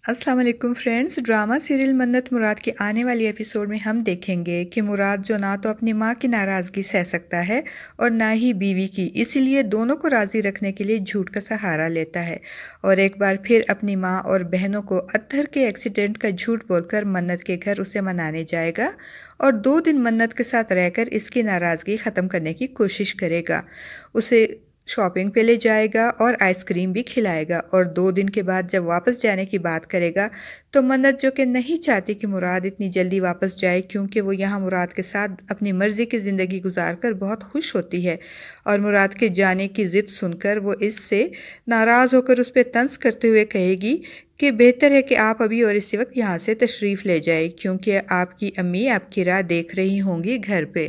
अस्सलाम वालेकुम friends. Drama serial मन्नत मुराद की आने वाली एपिसोड में हम देखेंगे कि मुराद जो ना तो अपनी माँ की नाराज़गी सह सकता है और ना ही बीवी की, इसीलिए दोनों को राज़ी रखने के लिए झूठ का सहारा लेता है और एक बार फिर अपनी माँ और बहनों को अत्तर के एक्सीडेंट का झूठ बोलकर मन्नत के घर उसे मनाने जाएगा और 2 दिन मन्नत के साथ रहकर इसकी नाराज़गी ख़त्म करने की कोशिश करेगा। उसे शॉपिंग पे ले जाएगा और आइसक्रीम भी खिलाएगा और 2 दिन के बाद जब वापस जाने की बात करेगा तो मन्नत जो कि नहीं चाहती कि मुराद इतनी जल्दी वापस जाए, क्योंकि वो यहाँ मुराद के साथ अपनी मर्ज़ी की ज़िंदगी गुजार कर बहुत खुश होती है और मुराद के जाने की ज़िद सुनकर वो इससे नाराज़ होकर उस पर तंज करते हुए कहेगी कि बेहतर है कि आप अभी और इसी वक्त यहाँ से तशरीफ़ ले जाए, क्योंकि आपकी अम्मी आपकी राह देख रही होंगी घर पे।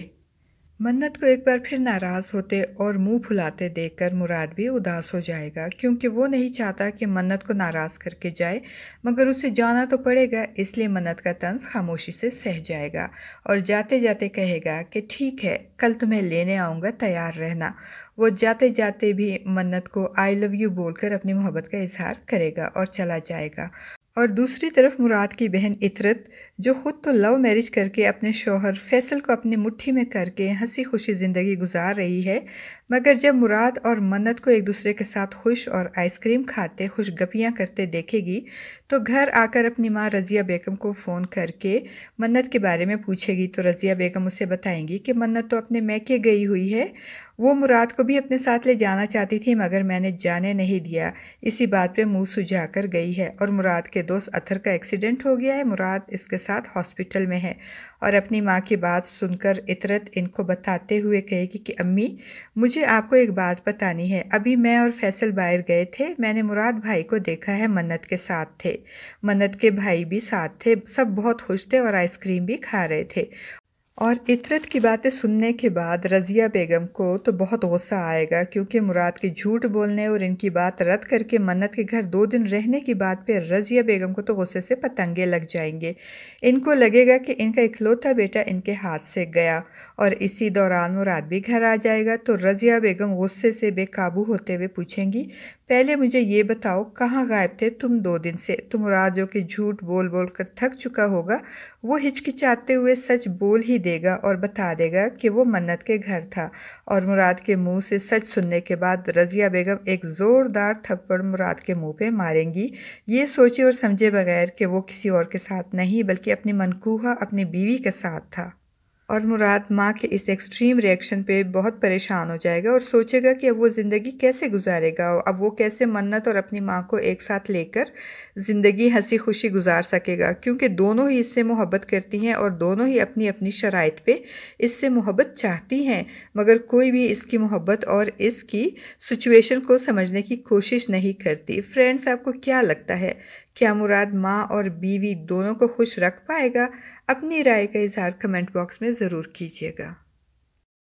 मन्नत को एक बार फिर नाराज़ होते और मुंह फुलाते देखकर मुराद भी उदास हो जाएगा, क्योंकि वो नहीं चाहता कि मन्नत को नाराज़ करके जाए, मगर उसे जाना तो पड़ेगा, इसलिए मन्नत का तंज खामोशी से सह जाएगा और जाते जाते कहेगा कि ठीक है, कल तुम्हें लेने आऊँगा, तैयार रहना। वो जाते जाते भी मन्नत को आई लव यू बोलकर अपनी मोहब्बत का इजहार करेगा और चला जाएगा। और दूसरी तरफ मुराद की बहन इतरत, जो ख़ुद तो लव मैरिज करके अपने शौहर फैसल को अपनी मुट्ठी में करके हंसी खुशी ज़िंदगी गुजार रही है, मगर जब मुराद और मन्नत को एक दूसरे के साथ खुश और आइसक्रीम खाते खुशगपियाँ करते देखेगी तो घर आकर अपनी माँ रज़िया बेगम को फ़ोन करके मन्नत के बारे में पूछेगी। तो रज़िया बेगम उसे बताएंगी कि मन्नत तो अपने मैके गई हुई है, वो मुराद को भी अपने साथ ले जाना चाहती थी मगर मैंने जाने नहीं दिया, इसी बात पे मुंह सुझाकर गई है और मुराद के दोस्त अतर का एक्सीडेंट हो गया है, मुराद इसके साथ हॉस्पिटल में है। और अपनी माँ की बात सुनकर इतरत इनको बताते हुए कहेगी कि अम्मी, मुझे आपको एक बात बतानी है। अभी मैं और फैसल बाहर गए थे, मैंने मुराद भाई को देखा है, मन्नत के साथ थे, मन्नत के भाई भी साथ थे, सब बहुत खुश थे और आइसक्रीम भी खा रहे थे। और इतरत की बातें सुनने के बाद रज़िया बेगम को तो बहुत गुस्सा आएगा, क्योंकि मुराद के झूठ बोलने और इनकी बात रद्द करके मन्नत के घर 2 दिन रहने की बात पे रज़िया बेगम को तो गुस्से से पतंगे लग जाएंगे। इनको लगेगा कि इनका इकलौता बेटा इनके हाथ से गया और इसी दौरान मुराद भी घर आ जाएगा। तो रज़िया बेगम गुस्से से बेकाबू होते हुए पूछेंगी, पहले मुझे ये बताओ, कहाँ गायब थे तुम 2 दिन से? तो मुराद जो कि झूठ बोल बोल कर थक चुका होगा, वो हिचकिचाते हुए सच बोल ही देगा और बता देगा कि वो मन्नत के घर था। और मुराद के मुंह से सच सुनने के बाद रज़िया बेगम एक ज़ोरदार थप्पड़ मुराद के मुंह पे मारेंगी, ये सोचे और समझे बगैर कि वो किसी और के साथ नहीं बल्कि अपनी मनकूहा अपनी बीवी के साथ था। और मुराद माँ के इस एक्सट्रीम रिएक्शन पे बहुत परेशान हो जाएगा और सोचेगा कि अब वो ज़िंदगी कैसे गुजारेगा, अब वो कैसे मन्नत और अपनी माँ को एक साथ लेकर ज़िंदगी हंसी खुशी गुजार सकेगा, क्योंकि दोनों ही इससे मोहब्बत करती हैं और दोनों ही अपनी अपनी शराइत पे इससे मोहब्बत चाहती हैं, मगर कोई भी इसकी मोहब्बत और इसकी सिचुएशन को समझने की कोशिश नहीं करती। फ्रेंड्स, आपको क्या लगता है, क्या मुराद माँ और बीवी दोनों को खुश रख पाएगा? अपनी राय का इजहार कमेंट बॉक्स में ज़रूर कीजिएगा।